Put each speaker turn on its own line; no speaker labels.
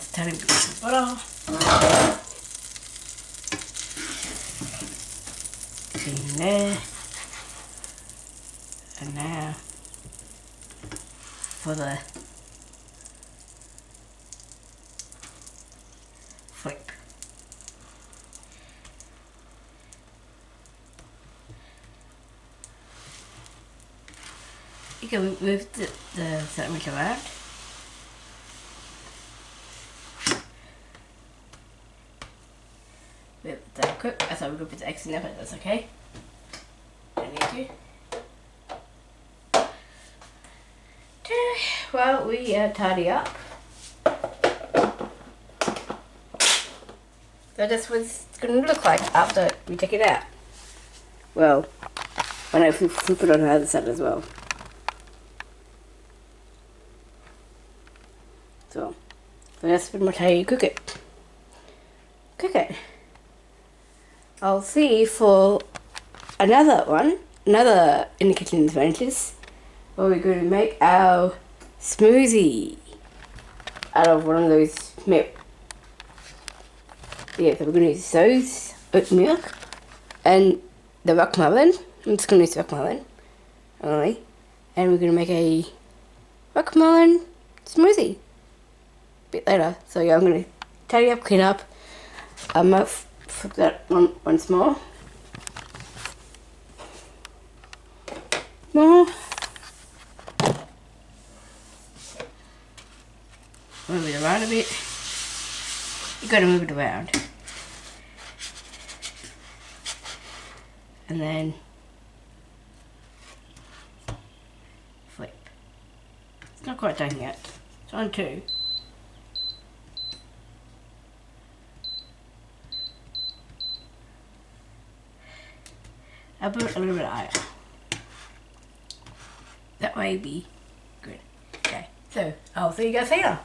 just a tiny bit of butter. In there. And now for the flip. You can move the sandwich around. Let that cook. I thought we were going to put the eggs in there, but that's okay. Don't need to. Well, we tidy up. So that's what it's going to look like after we take it out. Well, when I flip it on the other side as well. So that's pretty much how you cook it. Cook it. I'll see for another one, another in the kitchen adventures, where we're going to make our smoothie out of one of those milk. Yeah, so we're going to use those oat milk and the rock melon. I'm just going to use rock melon only, and we're going to make a rock melon smoothie a bit later. So yeah, I'm going to tidy up, clean up. I might flip that once more. More. Move it around a bit. You gotta move it around. And then flip. It's not quite done yet. It's on 2. I'll put a little bit higher. That way be good. Okay, so I'll see you guys later.